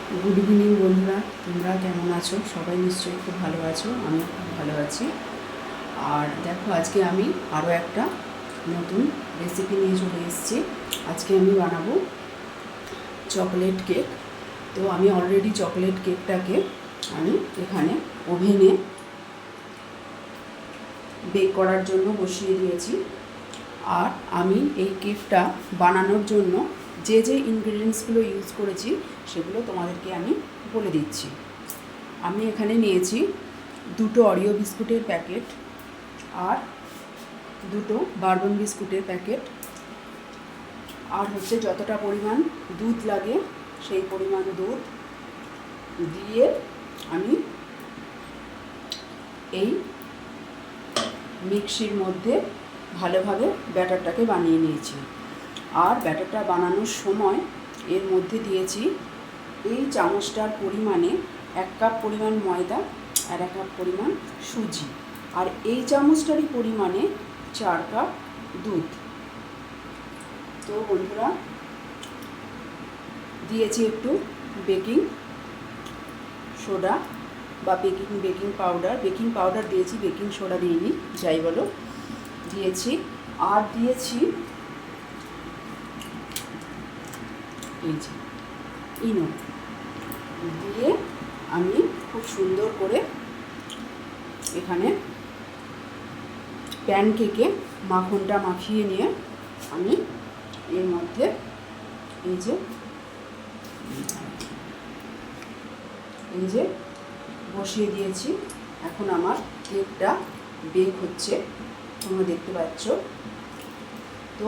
Good evening বন্ধুরা, তোমরা কেমন আছো? সবাই নিশ্চয়ই খুব ভালো আছো, আমিও খুব ভালো আছি। আর দেখো, আজকে আমি আরও একটা নতুন রেসিপি নিয়ে চলে এসেছি। আজকে আমি বানাবো চকলেট কেক। তো আমি অলরেডি চকলেট কেকটাকে আমি এখানে ওভেনে বেক করার জন্য বসিয়ে দিয়েছি। আর আমি এই কেকটা বানানোর জন্য যে যে ইনগ্রিডিয়েন্টসগুলো ইউজ করেছি সেগুলো তোমাদেরকে আমি বলে দিচ্ছি। আমি এখানে নিয়েছি 2টো অরিও বিস্কুটের প্যাকেট আর 2টো বারবন বিস্কুটের প্যাকেট, আর হচ্ছে যতটা পরিমাণ দুধ লাগে সেই পরিমাণ দুধ দিয়ে আমি এই মিক্সির মধ্যে ভালোভাবে ব্যাটারটাকে বানিয়ে নিয়েছি। আর ব্যাটারটা বানানোর সময় এর মধ্যে দিয়েছি এই চামচটার পরিমাণে 1 কাপ পরিমাণ ময়দা আর 1 কাপ পরিমাণ সুজি, আর এই চামচটারই পরিমাণে 4 কাপ দুধ। তো বন্ধুরা, দিয়েছি একটু বেকিং সোডা বা বেকিং পাউডার দিয়েছি, বেকিং সোডা দিইনি, যাই বলো, দিয়েছি। আর দিয়েছি এই যে ইনো দিয়ে আমি খুব সুন্দর করে এখানে প্যানকেকে মাখনটা মাখিয়ে নিয়ে আমি এর মধ্যে এই যে বসিয়ে দিয়েছি। এখন আমার কেকটা বেক হচ্ছে, তোমরা দেখতে পাচ্ছ। তো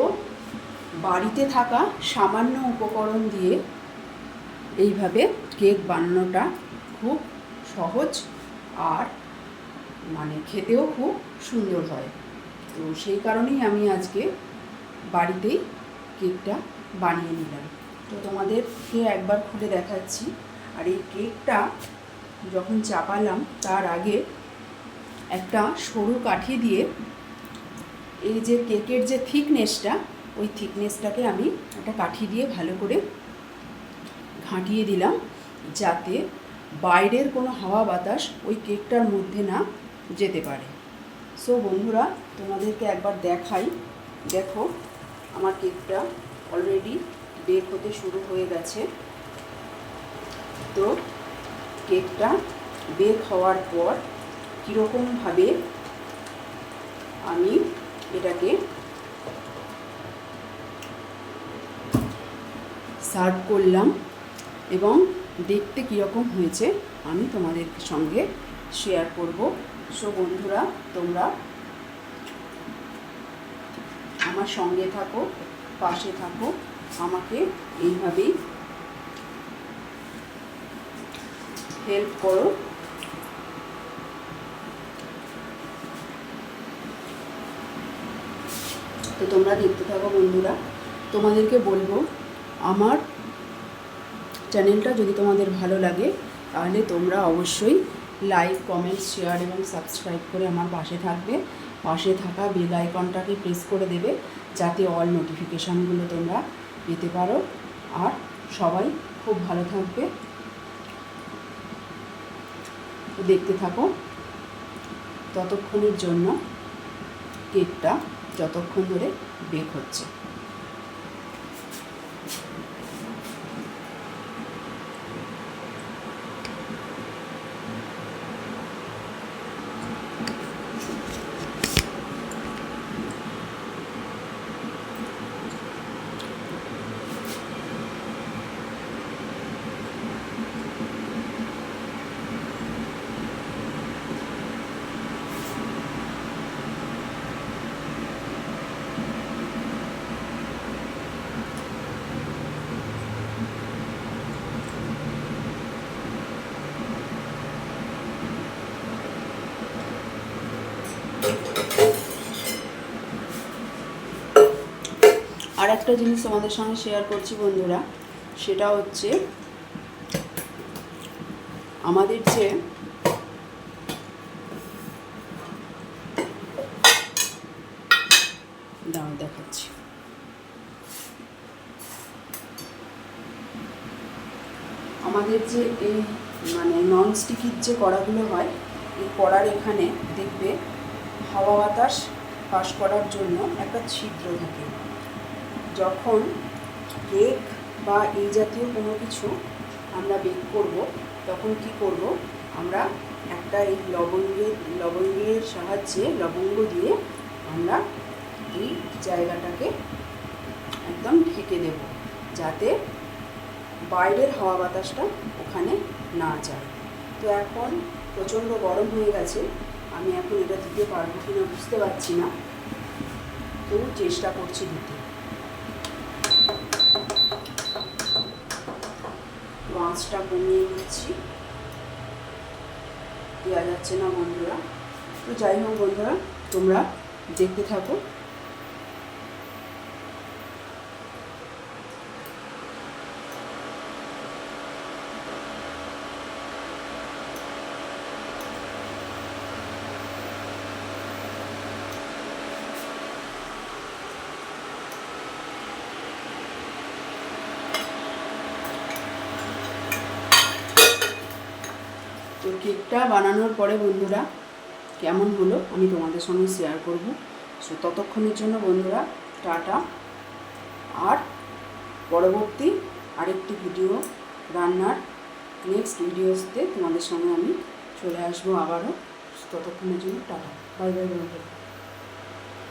বাড়িতে থাকা সামান্য উপকরণ দিয়ে এইভাবে কেক বানানোটা খুব সহজ আর খেতেও খুব সুন্দর হয়। তো সেই কারণেই আমি আজকে বাড়িতেই কেকটা বানিয়ে নিলাম। তো তোমাদেরকে একবার খুলে দেখাচ্ছি। আর এই কেকটা যখন চাপালাম তার আগে একটা সরু কাঠি দিয়ে এই যে কেকের যে থিকনেসটা, ওই থিকনেসটাকে আমি একটা কাঠি দিয়ে ভালো করে ঘাঁটিয়ে দিলাম, যাতে বাইরের কোনো হাওয়া বাতাস ওই কেকটার মধ্যে না যেতে পারে। সো বন্ধুরা, তোমাদেরকে একবার দেখাই। দেখো, আমার কেকটা অলরেডি বেক হতে শুরু হয়ে গেছে। তো কেকটা বেক হওয়ার পর কীরকমভাবে আমি এটাকে সার্ভ করলাম এবং দেখতে কীরকম হয়েছে আমি তোমাদের সঙ্গে শেয়ার করব। সো বন্ধুরা, তোমরা আমার সঙ্গে থাকো, পাশে থাকো, আমাকে এইভাবেই হেল্প করো। তো তোমরা দেখতে থাকো বন্ধুরা। তোমাদেরকে বলবো, আমার চ্যানেলটা যদি তোমাদের ভালো লাগে তাহলে তোমরা অবশ্যই লাইক, কমেন্ট, শেয়ার এবং সাবস্ক্রাইব করে আমার পাশে থাকবে। পাশে থাকা বেল আইকনটাকে প্রেস করে দেবে, যাতে অল নোটিফিকেশানগুলো তোমরা পেতে পারো। আর সবাই খুব ভালো থাকবে। দেখতে থাকো ততক্ষণের জন্য কেকটা যতক্ষণ ধরে বেক হচ্ছে। আর একটা জিনিস তোমাদের সঙ্গে শেয়ার করছি বন্ধুরা, সেটা হচ্ছে আমাদের যে দেখাচ্ছি আমাদের যে এই মানে নন স্টিকির যে কড়াগুলো হয়, এই কড়ার এখানে দেখবে হাওয়া বাতাস পাস করার জন্য একটা ছিদ্র থাকে। যখন কেক বা এই জাতীয় কোনো কিছু আমরা বেক করব, তখন কি করব, আমরা একটা এই লবঙ্গের সাহায্যে লবঙ্গ দিয়ে আমরা এই জায়গাটাকে একদম ঢেকে দেব, যাতে বাইরের হাওয়া বাতাসটা ওখানে না যায়। তো এখন প্রচণ্ড গরম হয়ে গেছে, আমি এখন এটা দিতে পারবো কিনা বুঝতে পারছি না, তো চেষ্টা করছি দিতে। আঁচটা কমিয়ে নিচ্ছি, দেওয়া যাচ্ছে না বন্ধুরা। তো যাই হোক বন্ধুরা, তোমরা দেখতে থাকো। তো কেকটা বানানোর পরে বন্ধুরা কেমন হলো আমি তোমাদের সঙ্গে শেয়ার করব। সো ততক্ষণের জন্য বন্ধুরা টাটা। আর পরবর্তী আরেকটি ভিডিও রান্নার নেক্সট ভিডিওসতে তোমাদের সঙ্গে আমি চলে আসবো আবারও। ততক্ষণের জন্য টাটা, বাই বাই বন্ধুরা।